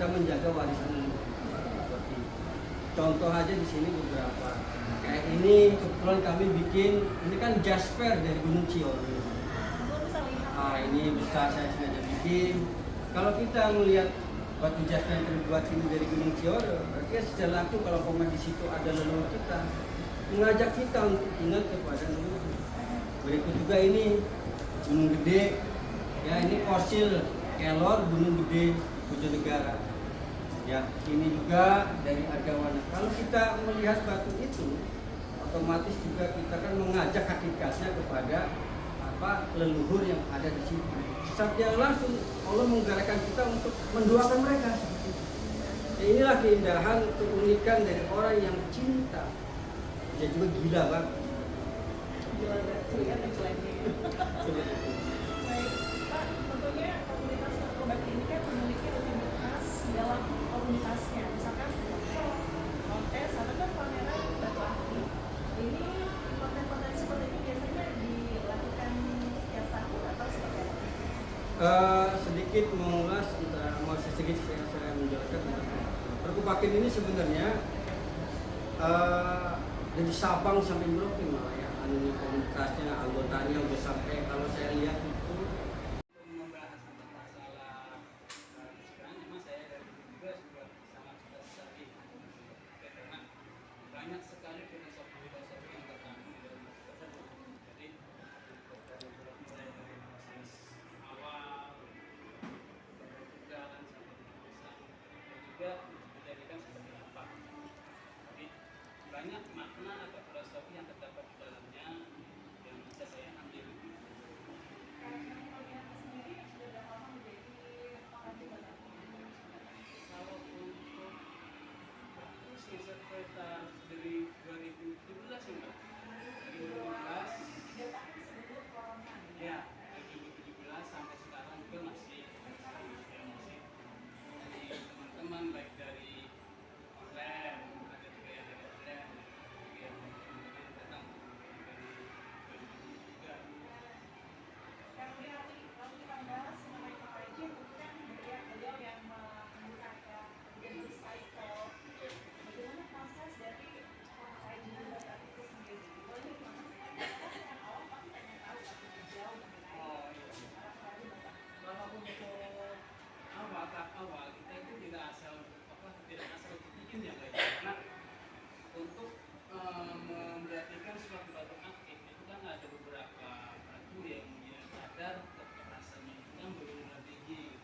kita menjaga warisan leluhur. Seperti contoh aja di sini beberapa. Kayak ini kebetulan kami bikin, ini kan jasper dari Gunung Cior. Ini besar, saya sengaja bikin. Kalau kita melihat batu jasper yang terbuat ini dari Gunung Cior, berarti secara langsung kalau di situ ada leluhur kita, mengajak kita untuk ingat kepada leluhur. Berikut juga ini Gunung Gede, ya ini fosil kelor Gunung Gede Bojonegara. Ya, ini juga dari Argawana. Kalau kita melihat batu itu, otomatis juga kita kan mengajak hakikatnya kepada leluhur yang ada di situ. Secara langsung Allah menggerakkan kita untuk mendoakan mereka. Ya, inilah keindahan, keunikan dari orang yang cinta. Dia juga gila banget. Gila banget, baik, Pak, tentunya komunitas Narkobat ini kan memiliki rutinitas dalam komunitasnya, misalkan kontes atau kan pameran batu aktif. Ini konten-konten seperti ini biasanya dilakukan setiap tahun atau seperti apa? Sedikit mengulas, mau sedikit saya menjelaskan. Perkupakin ini sebenarnya dari Sabang sampai Merauke malah ya, komunitasnya, anggotanya udah sampai, kalau saya lihat itu membahas tentang masalah sekarang memang saya dari juga sudah sangat sekali karena banyak sekali filosofi yang terkandung di dalam tersebut. Jadi mulai dari proses awal perbudakan sampai dengan besar dan juga dijadikan seperti apa. Jadi banyak makna atau filosofi yang terdapat di dalamnya yang bisa saya ambil. Kalau untuk aku sih sekitar dari 2017 ya Mbak, 2017 ya, 2017 sampai sekarang juga masih dari teman-teman, baik dari online, ada juga yang dari online, yang datang dari juga. Kalau kita bahas mengenai packaging, itu kan beliau yang menggunakan recycle. Bagaimana proses dari packaging batu itu sendiri? Boleh gimana? Kan awal pasti pengen tahu lebih jauh mengenai Kalau untuk tahap awal kita itu tidak asal bikin ya Mbak, karena untuk memberhentikan suatu batu aktif itu kan ada beberapa batu yang punya kadar kekerasannya itu kan berbeda tinggi.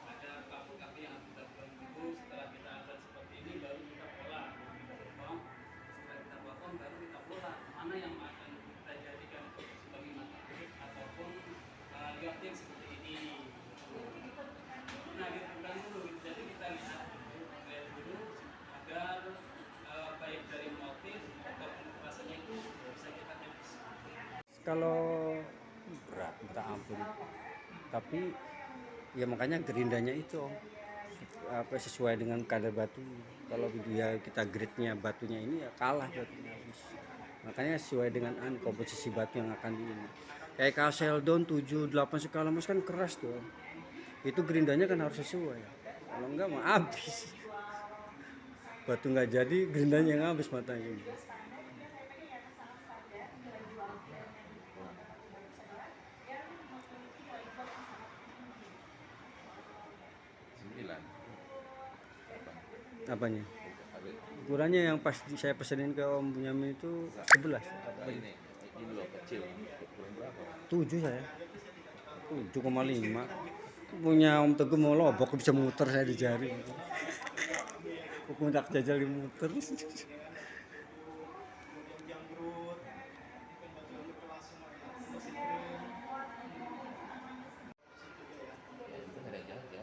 Ada kaku-kaku yang harus kita buang dulu, setelah kita azan seperti ini baru kita pola, kita potong. Setelah kita potong baru kita pola mana yang akan kita jadikan sebagai mata kulit ataupun lihat yang seperti ini. Nah, ditentukan dulu, jadi kita lihat dulu agar baik dari motif ataupun rasanya itu bisa kita tepis. Kalau berat minta ampun, tapi ya makanya gerindanya itu sesuai dengan kadar batu. Kalau dia kita grade-nya batunya ini ya kalah batunya, makanya sesuai dengan komposisi batu yang akan ini. Kayak Calcedon 7, 8 skala mas kan keras tuh, itu gerindanya kan harus sesuai, kalau enggak mah habis batu nggak jadi, gerindanya yang habis matanya ini. Apanya? Ukurannya yang pas saya pesenin ke Om Bunyamin itu 11. Ini loh kecil. Ukuran berapa? 7 saya. 7,5. Punya Om Teguh mau lobok bisa muter saya di jari. Pundak jajal muter. Itu ada jalan ya.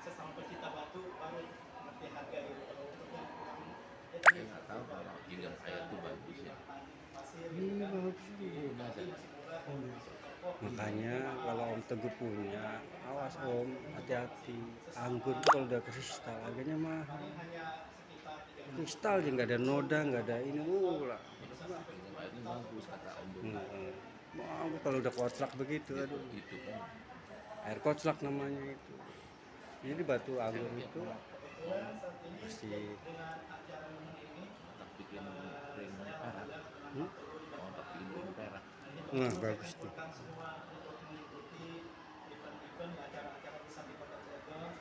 Sesama pecinta batu baru ngerti harga gitu. Kalau untuk yang Air tuh bagus ya. Ini bagus. Udah ada. Makanya kalau Om Teguh punya, awas Om, hati-hati. Anggur kalau udah kristal harganya mahal. Kristal aja nggak ada noda, nggak ada ini mula. Minum airnya bagus kata Om Doni. Mau kalau udah kotlak begitu, aduh. Itu kan. Air kotlak namanya itu. Jadi batu anggur itu pasti Tak bikin ring perak. Oh, tak bikin ring perak. bagus tuh. semua untuk mengikuti event-event acara-acara di Kota Cilegon.